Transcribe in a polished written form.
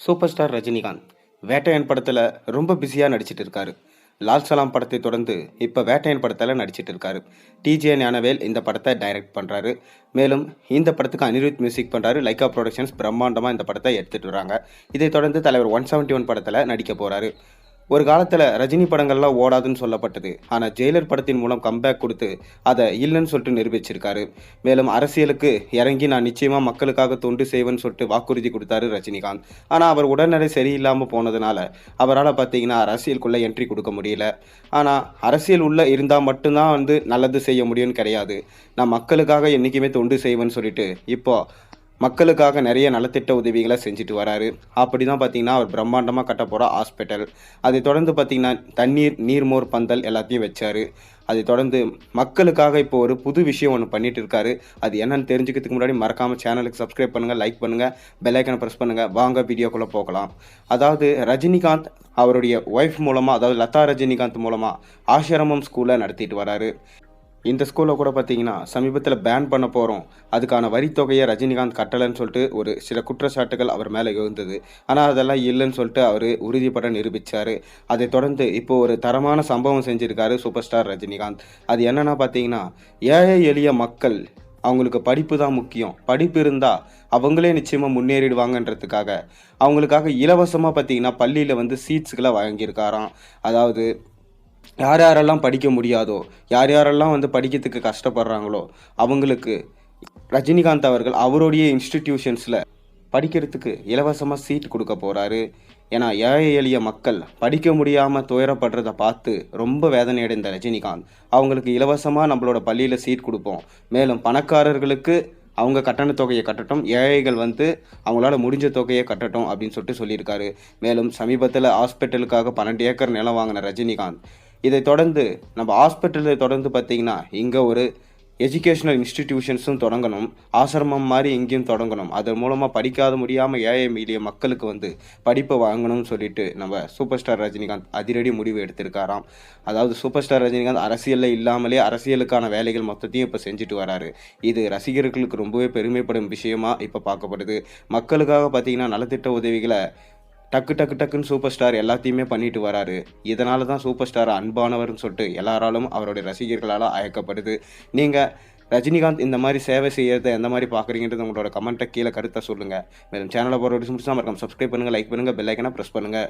Super star Rajinikanth Vettaiyan படத்தில் ரொம்ப பிஸியாக நடிச்சிட்டு இருக்காரு. லால் சலாம் படத்தை தொடர்ந்து இப்போ வேட்டையன் படத்தில் நடிச்சிட்டு இருக்காரு. டிஜே ஞானவேல் இந்த படத்தை டைரக்ட் பண்ணுறாரு. மேலும் இந்த படத்துக்கு அனிருத் மியூசிக் பண்ணுறாரு. லைக்கா ப்ரொடக்ஷன்ஸ் பிரம்மாண்டமாக இந்த படத்தை எடுத்துகிட்டு வராங்க. இதை தொடர்ந்து தலைவர் 171 படத்தில் நடிக்க போகிறாரு. ஒரு காலத்தில் ரஜினி படங்கள்லாம் ஓடாதுன்னு சொல்லப்பட்டது. ஆனால் ஜெயிலர் படத்தின் மூலம் கம்பேக் கொடுத்து அதை இல்லைன்னு சொல்லிட்டு நிரூபிச்சிருக்காரு. மேலும் அரசியலுக்கு இறங்கி நான் நிச்சயமாக மக்களுக்காக தொண்டு செய்வேன்னு சொல்லிட்டு வாக்குறுதி கொடுத்தாரு ரஜினிகாந்த். ஆனால் அவர் உடல்நிலை சரியில்லாமல் போனதுனால அவரால் பார்த்தீங்கன்னா அரசியலுக்குள்ளே என்ட்ரி கொடுக்க முடியல. ஆனால் அரசியல் உள்ளே இருந்தால் மட்டும்தான் நல்லது செய்ய முடியும்னு கிடையாது. நான் மக்களுக்காக என்றைக்குமே தொண்டு செய்வேன்னு சொல்லிட்டு இப்போ மக்களுக்காக நிறைய நலத்திட்ட உதவிகளை செஞ்சுட்டு வராரு. அப்படி தான் பார்த்தீங்கன்னா அவர் பிரம்மாண்டமாக கட்ட போகிற ஹாஸ்பிட்டல். அதை தொடர்ந்து பார்த்தீங்கன்னா தண்ணீர் நீர்மோர் பந்தல் எல்லாத்தையும் வச்சார். அதை தொடர்ந்து மக்களுக்காக இப்போ ஒரு புது விஷயம் ஒன்று பண்ணிட்டு இருக்காரு. அது என்னன்னு தெரிஞ்சுக்கிறதுக்கு முன்னாடி மறக்காமல் சேனலுக்கு சப்ஸ்கிரைப் பண்ணுங்கள், லைக் பண்ணுங்கள், பெல் ஐக்கனை ப்ரெஸ் பண்ணுங்கள். வாங்க வீடியோக்குள்ளே போகலாம். அதாவது ரஜினிகாந்த் அவருடைய ஒய்ஃப் மூலமாக, அதாவது லதா ரஜினிகாந்த் மூலமாக ஆசிரமம் ஸ்கூலை நடத்திட்டு வராரு. இந்த ஸ்கூலில் கூட பார்த்தீங்கன்னா சமீபத்தில் பேன் பண்ண போகிறோம், அதுக்கான வரித்தொகையை ரஜினிகாந்த் கட்டலைன்னு சொல்லிட்டு ஒரு சில குற்றச்சாட்டுகள் அவர் மேலே எழுந்தது. ஆனால் அதெல்லாம் இல்லைன்னு சொல்லிட்டு அவர் உறுதிப்பட நிரூபித்தார். அதை தொடர்ந்து இப்போது ஒரு தரமான சம்பவம் செஞ்சுருக்காரு சூப்பர் ஸ்டார் ரஜினிகாந்த். அது என்னென்னா பார்த்தீங்கன்னா, ஏழை எளிய மக்கள் அவங்களுக்கு படிப்பு தான் முக்கியம், படிப்பு இருந்தால் அவங்களே நிச்சயமாக முன்னேறிடுவாங்கன்றதுக்காக அவங்களுக்காக இலவசமாக பார்த்தீங்கன்னா பள்ளியில் சீட்ஸுகளை வழங்கியிருக்காராம். அதாவது யார் யாரெல்லாம் படிக்க முடியாதோ, யார் யாரெல்லாம் படிக்கிறதுக்கு கஷ்டப்படுறாங்களோ அவங்களுக்கு ரஜினிகாந்த் அவர்கள் அவருடைய இன்ஸ்டிடியூஷன்ஸில் படிக்கிறதுக்கு இலவசமாக சீட் கொடுக்க போகிறாரு. ஏன்னா ஏழை எளிய மக்கள் படிக்க முடியாமல் துயரப்படுறதை பார்த்து ரொம்ப வேதனை அடைந்த ரஜினிகாந்த் அவங்களுக்கு இலவசமாக நம்மளோட பள்ளியில் சீட் கொடுப்போம், மேலும் பணக்காரர்களுக்கு அவங்க கட்டண தொகையை கட்டட்டும், ஏழைகள் அவங்களால முடிஞ்ச தொகையை கட்டட்டும் அப்படின்னு சொல்லிட்டு சொல்லியிருக்காரு. மேலும் சமீபத்தில் ஹாஸ்பிட்டலுக்காக 12 ஏக்கர் நிலம் வாங்கின ரஜினிகாந்த் இதை தொடர்ந்து நம்ம ஹாஸ்பிட்டலை தொடர்ந்து பார்த்தீங்கன்னா இங்கே ஒரு எஜுகேஷ்னல் இன்ஸ்டிடியூஷன்ஸும் தொடங்கணும், ஆசிரமம் மாதிரி எங்கேயும் தொடங்கணும், அதன் மூலமாக படிக்காத முடியாமல் ஏழை எளிய மக்களுக்கு படிப்பை வாங்கணும்னு சொல்லிட்டு நம்ம சூப்பர் ஸ்டார் ரஜினிகாந்த் அதிரடி முடிவு எடுத்திருக்காராம். அதாவது சூப்பர் ஸ்டார் ரஜினிகாந்த் அரசியலில் இல்லாமலே அரசியலுக்கான வேலைகள் மொத்தத்தையும் இப்போ செஞ்சுட்டு வராரு. இது ரசிகர்களுக்கு ரொம்பவே பெருமைப்படும் விஷயமா இப்போ பார்க்கப்படுது. மக்களுக்காக பார்த்தீங்கன்னா நலத்திட்ட உதவிகளை டக்குன்னு சூப்பர் ஸ்டார் எல்லாத்தையுமே பண்ணிட்டு வராரு. இதனால தான் சூப்பர் ஸ்டார் அன்பானவர்னு சொல்லிட்டு எல்லாராலும் அவருடைய ரசிகர்களால் அழைக்கப்படுது. நீங்கள் ரஜினிகாந்த் இந்த மாதிரி சேவை செய்யறதை எந்த மாதிரி பார்க்குறீங்கன்றது உங்களோட கமெண்ட்டை கீழே கருத்தை சொல்லுங்கள். மேலும் சேனலை போகிற மறக்காம சப்ஸ்கிரைப் பண்ணுங்கள், லைக் பண்ணுங்கள், பெல் ஐக்கனை ப்ரெஸ் பண்ணுங்கள்.